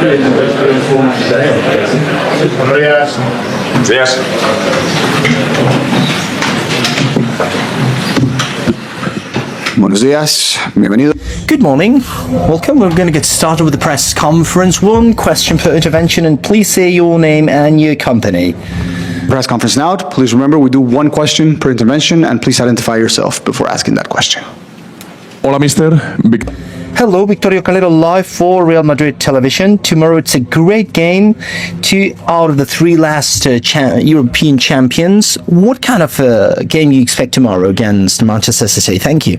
Yes. Buenos días, bienvenido. Good morning. Welcome. We're going to get started with the press conference. One question per intervention, and please say your name and your company. Press conference now. Please remember we do one question per intervention, and please identify yourself before asking that question. Hola, Mr. Hello, Victorio Calero, live for Real Madrid television. Tomorrow it's a great game. 2 out of the 3 last European champions. What kind of game you expect tomorrow against Manchester City? Thank you.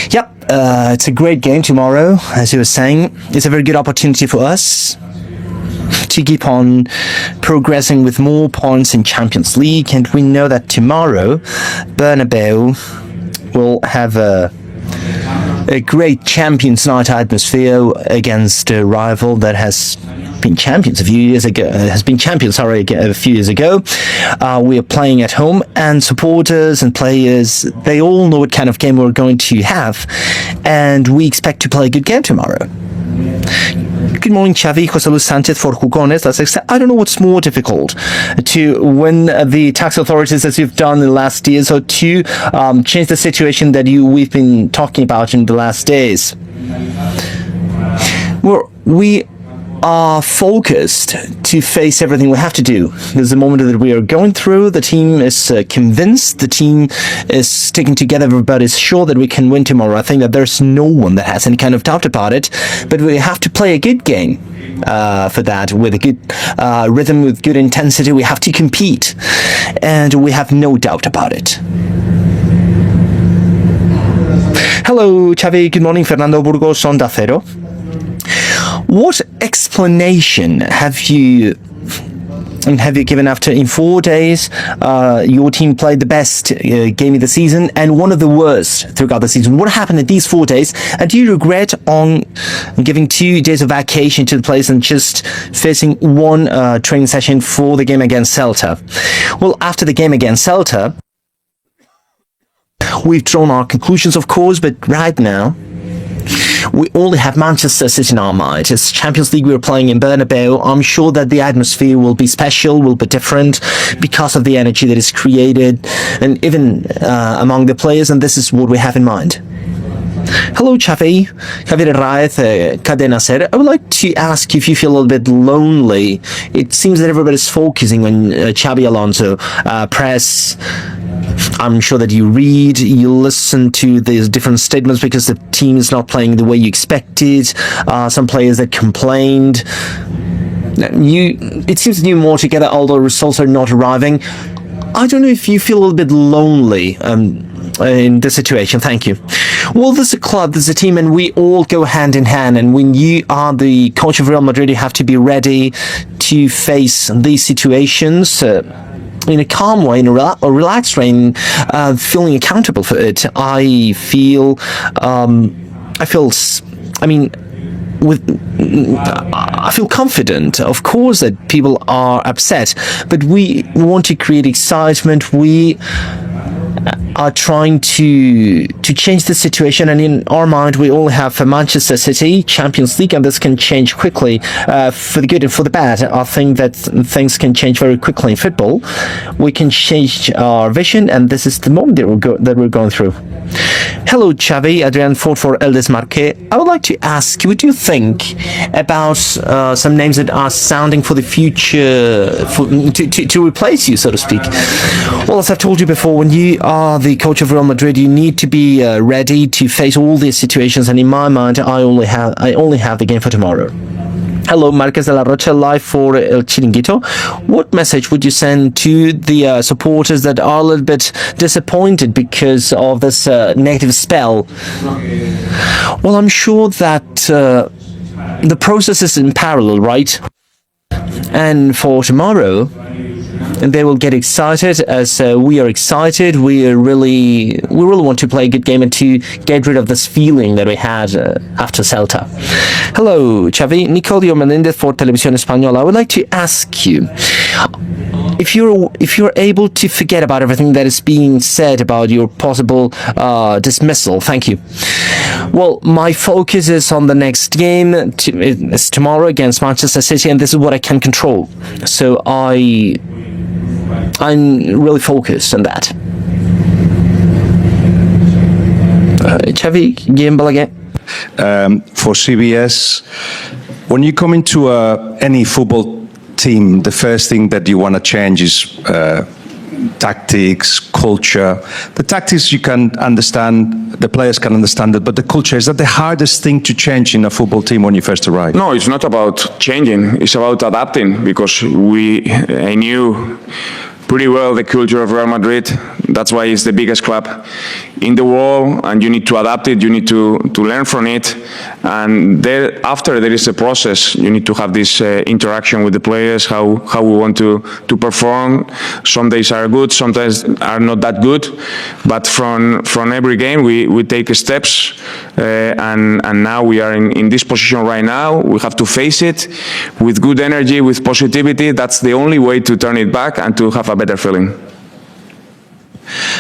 Yep, it's a great game tomorrow, as you were saying. It's a very good opportunity for us to keep on progressing with more points in Champions League, and we know that tomorrow Bernabeu will have a great Champions Night atmosphere against a rival that has been champions a few years ago. We are playing at home, and supporters and players, they all know what kind of game we're going to have, and we expect to play a good game tomorrow. Good morning, Xavi. José Luis Sánchez for Jugones. I don't know what's more difficult, to win the tax authorities as you've done in the last years, or to change the situation that we've been talking about in the last days. We are focused to face everything we have to do. There's a moment that we are going through. The team is convinced. The team is sticking together. Everybody's sure that we can win tomorrow. I think that there's no one that has any kind of doubt about it. But we have to play a good game for that, with a good rhythm, with good intensity. We have to compete. And we have no doubt about it. Hello, Xavi. Good morning. Fernando Burgos, Onda Cero. What explanation have you given after, in 4 days, your team played the best game of the season and one of the worst throughout the season? What happened in these 4 days? And do you regret on giving 2 days of vacation to the players and just facing one training session for the game against Celta? Well, after the game against Celta, we've drawn our conclusions, of course, but right now, we only have Manchester City in our mind. It's Champions League, we're playing in Bernabeu. I'm sure that the atmosphere will be special, will be different because of the energy that is created, and even among the players, and this is what we have in mind. Hello, Xavi. Javier Raez, Cadena Ser. I would like to ask you if you feel a little bit lonely. It seems that everybody's focusing on Xabi Alonso, press. I'm sure that you read, you listen to these different statements because the team is not playing the way you expected. Some players that complained. It seems that you're more together, although results are not arriving. I don't know if you feel a little bit lonely in this situation. Thank you. Well, there's a club, there's a team, and we all go hand in hand. And when you are the coach of Real Madrid, you have to be ready to face these situations in a calm way, in a relaxed way, feeling accountable for it. I feel confident. Of course that people are upset, but we want to create excitement. We are trying to change the situation, and in our mind we all have Manchester City, Champions League, and this can change quickly, for the good and for the bad. I think that things can change very quickly in football. We can change our vision, and this is the moment that we're going through. Hello, Xavi. Adrian Ford for El Desmarque. I would like to ask you, what do you think about some names that are sounding for the future, to replace you, so to speak? Well, as I've told you before, when you are the coach of Real Madrid, you need to be ready to face all these situations, and in my mind, I only have the game for tomorrow. Hello, Marquez de la Rocha, live for El Chiringuito. What message would you send to the supporters that are a little bit disappointed because of this negative spell? Well, I'm sure that the process is in parallel, right? And for tomorrow, and they will get excited as we are excited. We really want to play a good game and to get rid of this feeling that we had after Celta. Hello, Xavi. Nicolio Menendez for Televisión Española. I would like to ask you if you're able to forget about everything that is being said about your possible dismissal. Thank you. Well, my focus is on the next game. It's tomorrow against Manchester City, and this is what I can control. So I'm really focused on that. Xavi, game Balaguer. For CBS, when you come into any football team, the first thing that you want to change is tactics, culture. The tactics you can understand, the players can understand it, but the culture, is that the hardest thing to change in a football team when you first arrive? No, it's not about changing. It's about adapting, because I knew pretty well the culture of Real Madrid. That's why it's the biggest club in the world, and you need to adapt it, you need to learn from it, and after there is a process. You need to have this interaction with the players, how we want to perform. Some days are good, sometimes are not that good, but from every game we take steps, and now we are in this position right now. We have to face it with good energy, with positivity. That's the only way to turn it back and to have a better feeling.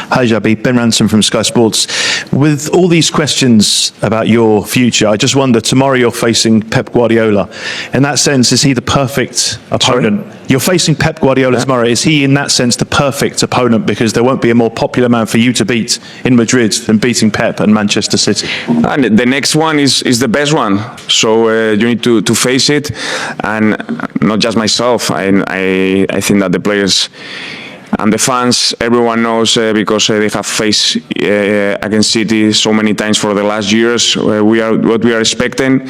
Hi Xabi, Ben Ransom from Sky Sports. With all these questions about your future, I just wonder, tomorrow you're facing Pep Guardiola. In that sense, is he the perfect opponent? Sorry? You're facing Pep Guardiola tomorrow. Is he in that sense the perfect opponent, because there won't be a more popular man for you to beat in Madrid than beating Pep and Manchester City? And the next one is the best one, so you need to face it, and not just myself. I think that the players and the fans, everyone knows, because they have faced against City so many times for the last years. What we are expecting,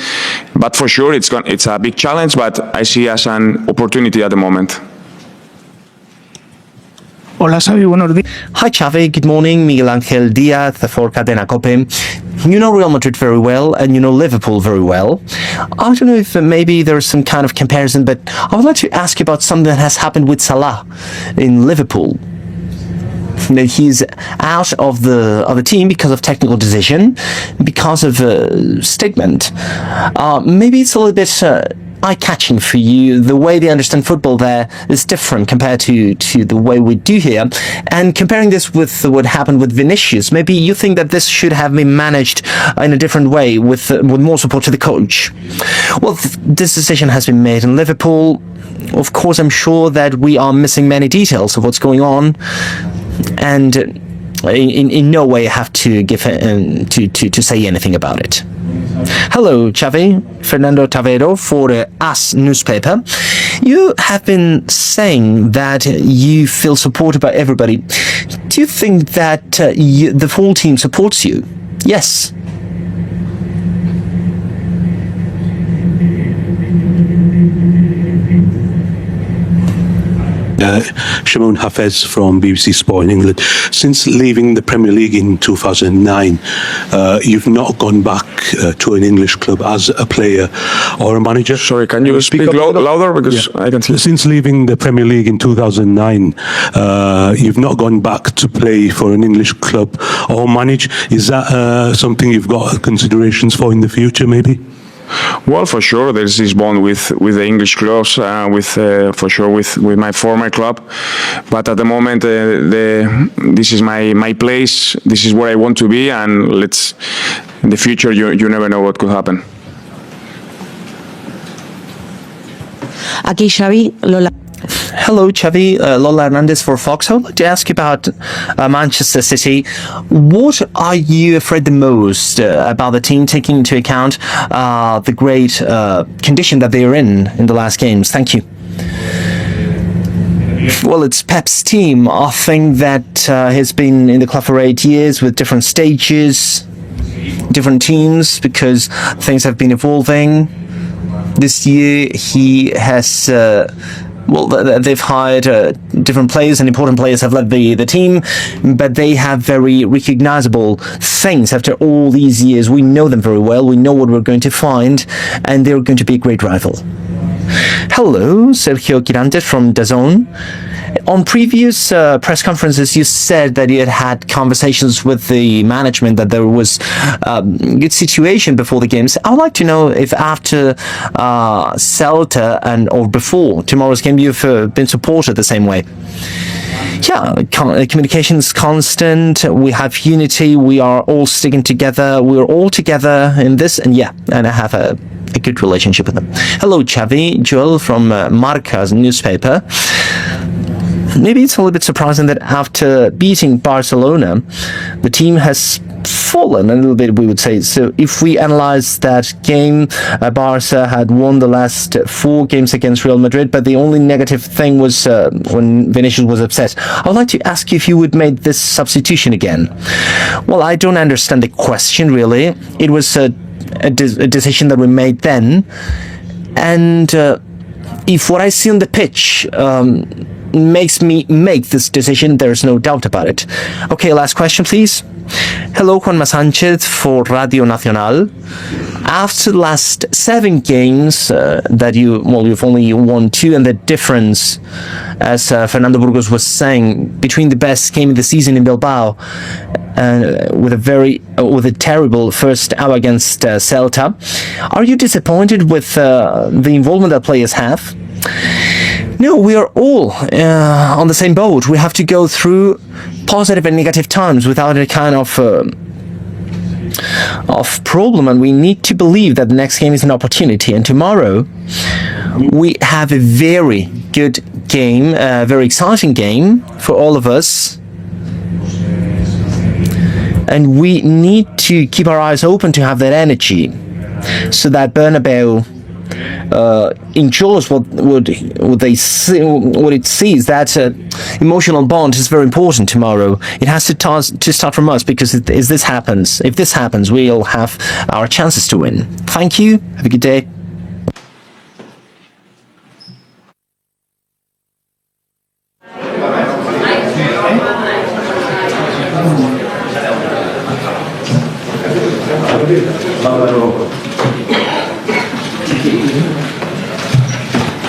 but for sure it's a big challenge. But I see as an opportunity at the moment. Hola Xavi, buenos días. Hi Xavi, good morning. Miguel Ángel Díaz for Cadena COPE. You know Real Madrid very well, and you know Liverpool very well. I don't know if maybe there's some kind of comparison, but I would like to ask you about something that has happened with Salah in Liverpool. He's out of the team because of technical decision, because of a statement. Maybe it's a little bit eye-catching for you. The way they understand football there is different compared to the way we do here. And comparing this with what happened with Vinicius, maybe you think that this should have been managed in a different way with more support to the coach. Well, this decision has been made in Liverpool. Of course, I'm sure that we are missing many details of what's going on, and in no way have to give to say anything about it. Hello, Xavi. Fernando Tavero for As newspaper. You have been saying that you feel supported by everybody. Do you think that the full team supports you? Yes. Shimon Hafez from BBC Sport in England. Since leaving the Premier League in 2009, you've not gone back to an English club as a player or a manager. Sorry, can you speak louder, because I can see. Since leaving the Premier League in 2009, you've not gone back to play for an English club or manage. Is that something you've got considerations for in the future, maybe? Well, for sure, there's this bond with the English clubs, for sure with my former club. But at the moment, this is my place. This is where I want to be, and in the future, you never know what could happen. Aquí Xavi, Lola. Hello, Xavi. Lola Hernandez for Fox. I would like to ask you about Manchester City. What are you afraid the most about the team, taking into account the great condition that they are in the last games? Thank you. Well, it's Pep's team. I think that he's been in the club for 8 years with different stages, different teams, because things have been evolving. This year, he has... they've hired different players, and important players have led the team, but they have very recognizable things after all these years. We know them very well. We know what we're going to find, and they're going to be a great rival. Hello, Sergio Girantes from DAZN. On previous press conferences, you said that you had conversations with the management, that there was good situation before the games. I would like to know if after Celta or before tomorrow's game, you've been supported the same way. Yeah, communication is constant. We have unity. We are all sticking together. We are all together in this, and I have a good relationship with them. Hello, Xavi, Joel from Marca's newspaper. Maybe it's a little bit surprising that after beating Barcelona, the team has fallen a little bit, we would say. So if we analyze that game, Barca had won the last 4 games against Real Madrid, but the only negative thing was when Vinicius was upset. I would like to ask you if you would make this substitution again. Well, I don't understand the question, really. It was a decision that we made then. And if what I see on the pitch makes me make this decision, there's no doubt about it. Okay, last question, please. Hello, Juanma Sanchez for Radio Nacional. After the last 7 games that you've only won 2, and the difference, as Fernando Burgos was saying, between the best game of the season in Bilbao with a terrible first hour against Celta, are you disappointed with the involvement that players have? No, we are all on the same boat. We have to go through positive and negative times without any kind of problem, and we need to believe that the next game is an opportunity. And tomorrow, we have a very good game, a very exciting game for all of us. And we need to keep our eyes open to have that energy, so that Bernabeu enjoys what it sees. That emotional bond is very important tomorrow. It has to start from us, because if this happens, we'll have our chances to win. Thank you. Have a good day.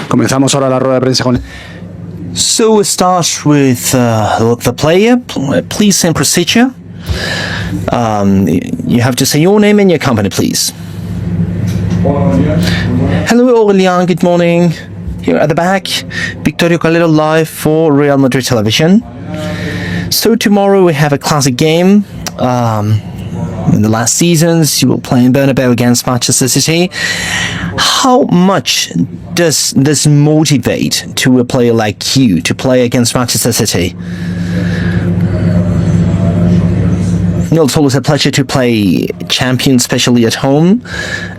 Comenzamos ahora la rueda de prensa con... So we start with the player. Please, same procedure. You have to say your name and your company, please. Hello, Aurelian. Good morning. Here at the back, Victorio Calero live for Real Madrid Television. So tomorrow we have a classic game. In the last seasons, you will play in Bernabeu against Manchester City. How much does this motivate to a player like you to play against Manchester City? It's always a pleasure to play champions, especially at home,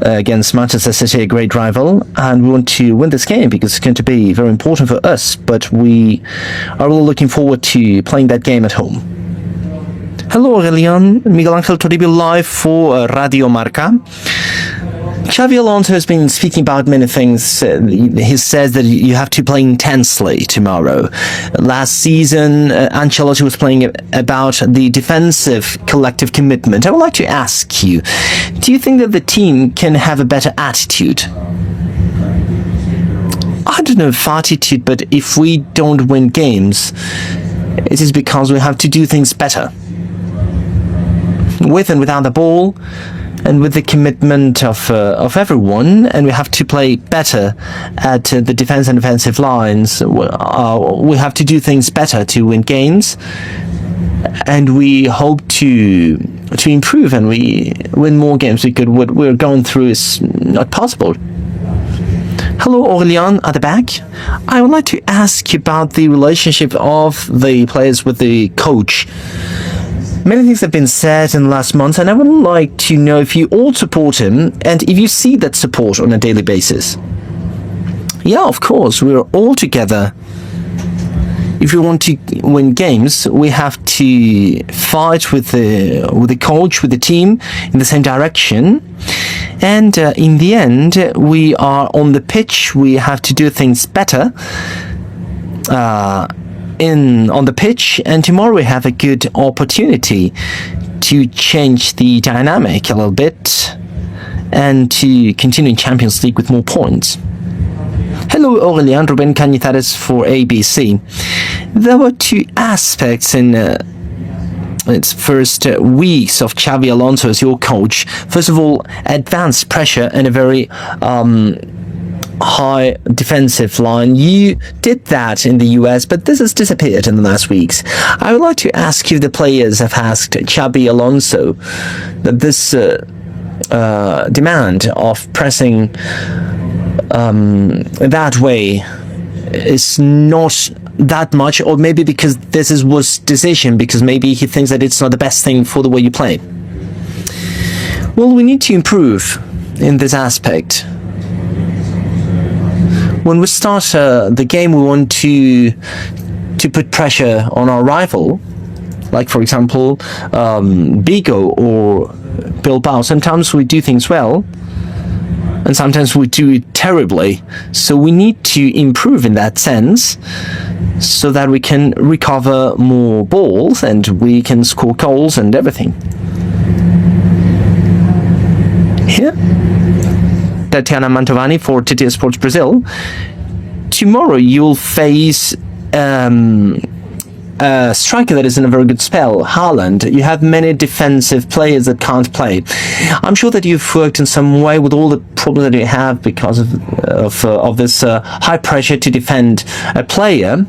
against Manchester City, a great rival. And we want to win this game because it's going to be very important for us. But we are really looking forward to playing that game at home. Hello, Aurelian. Miguel Ángel Toribio live for Radio Marca. Xabi Alonso has been speaking about many things. He says that you have to play intensely tomorrow. Last season, Ancelotti was playing about the defensive collective commitment. I would like to ask you, do you think that the team can have a better attitude? I don't know if attitude, but if we don't win games, it is because we have to do things better. With and without the ball, and with the commitment of everyone, and we have to play better at the defense and offensive lines. We have to do things better to win games, and we hope to improve and we win more games, because what we're going through is not possible. Hello, Aurelian at the back. I would like to ask you about the relationship of the players with the coach. Many things have been said in the last months, and I would like to know if you all support him and if you see that support on a daily basis. Yeah, of course, we're all together. If we want to win games, we have to fight with the coach, with the team in the same direction. And in the end, we are on the pitch. We have to do things better. On the pitch, and tomorrow we have a good opportunity to change the dynamic a little bit and to continue in Champions League with more points. Hello, Aurélien. Ruben Cañizares for ABC. There were two aspects in its first weeks of Xabi Alonso as your coach. First of all, advanced pressure and a very high defensive line. You did that in the US, but this has disappeared in the last weeks. I would like to ask you if the players have asked Xabi Alonso that this demand of pressing that way is not that much, or maybe because this was decision, because maybe he thinks that it's not the best thing for the way you play. Well, we need to improve in this aspect. When we start the game, we want to put pressure on our rival, like for example Vigo or Bilbao. Sometimes we do things well, and sometimes we do it terribly. So we need to improve in that sense, so that we can recover more balls and we can score goals and everything. Here, Tatiana Mantovani for TT Sports Brazil. Tomorrow you'll face a striker that is in a very good spell, Haaland. You have many defensive players that can't play. I'm sure that you've worked in some way with all the problems that you have because of this high pressure to defend a player,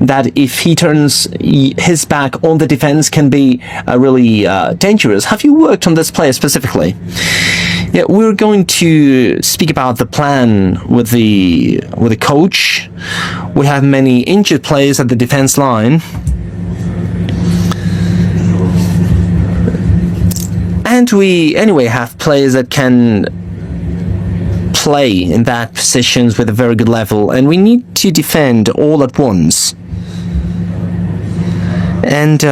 that if he turns his back on the defense can be really dangerous. Have you worked on this player specifically? Yeah, we're going to speak about the plan with the coach. We have many injured players at the defense line, and we anyway have players that can play in that positions with a very good level, and we need to defend all at once. And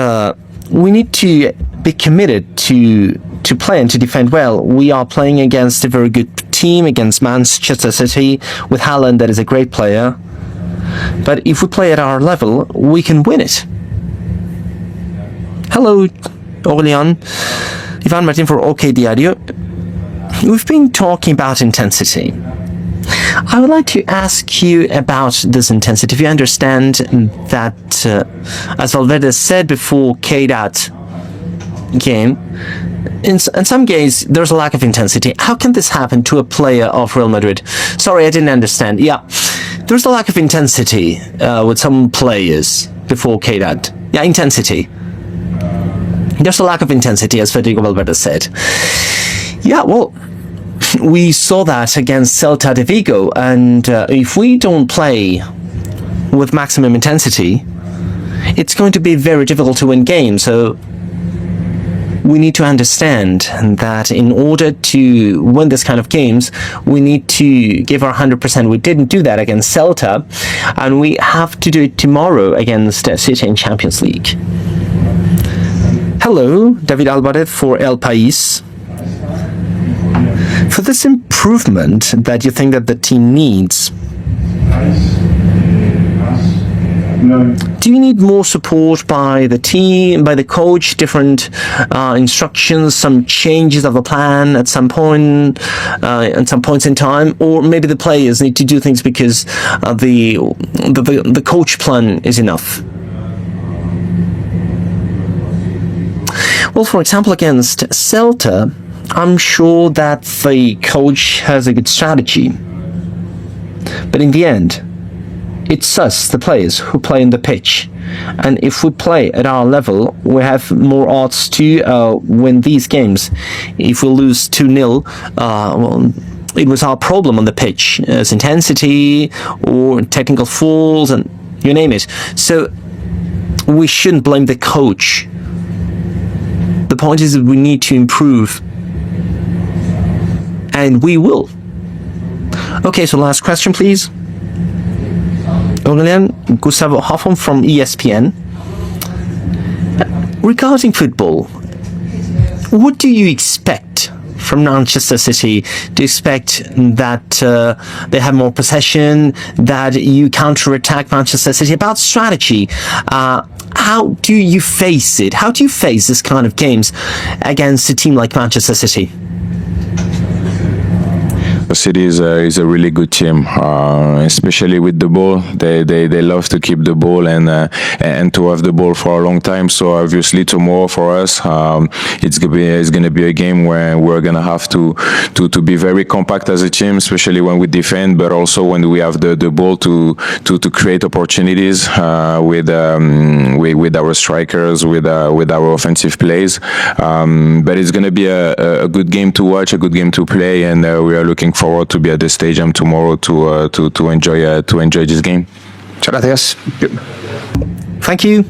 we need to be committed to play and to defend well. We are playing against a very good team, against Manchester City, with Haaland, that is a great player. But if we play at our level, we can win it. Hello, Aurélien. Ivan Martin for OK Diario. We've been talking about intensity. I would like to ask you about this intensity. If you understand that, as Valverde said before K-Dot game, in some games there's a lack of intensity. How can this happen to a player of Real Madrid? Sorry, I didn't understand. Yeah, there's a lack of intensity with some players before K-Dot. Yeah, intensity. There's a lack of intensity, as Federico Valverde said. Yeah, well, we saw that against Celta de Vigo, and if we don't play with maximum intensity, it's going to be very difficult to win games. So we need to understand that in order to win this kind of games, we need to give our 100%. We didn't do that against Celta, and we have to do it tomorrow against City in Champions League. Hello, David Alvarez for El País. For this improvement that you think that the team needs, do you need more support by the team, by the coach, different instructions, some changes of the plan at some point, at some points in time, or maybe the players need to do things because the coach plan is enough? Well, for example, against Celta, I'm sure that the coach has a good strategy, but in the end, it's us, the players, who play on the pitch. And if we play at our level, we have more odds to win these games. If we lose 2-0, well, it was our problem on the pitch, as intensity or technical fouls, and you name it. So we shouldn't blame the coach. The point is that we need to improve, and we will. Okay, so last question, please. Aurélien, Gustavo Hoffman from ESPN. Regarding football, what do you expect from Manchester City? Do you expect that they have more possession, that you counter-attack Manchester City? About strategy, how do you face it? How do you face this kind of games against a team like Manchester City? The City is a really good team, especially with the ball. They love to keep the ball and to have the ball for a long time. So obviously tomorrow for us, it's gonna be a game where we're gonna have to be very compact as a team, especially when we defend, but also when we have the ball to create opportunities with our strikers, with our offensive plays. But it's gonna be a good game to watch, a good game to play, and we are looking forward to be at the stadium tomorrow to enjoy this game. Muchas gracias. Thank you.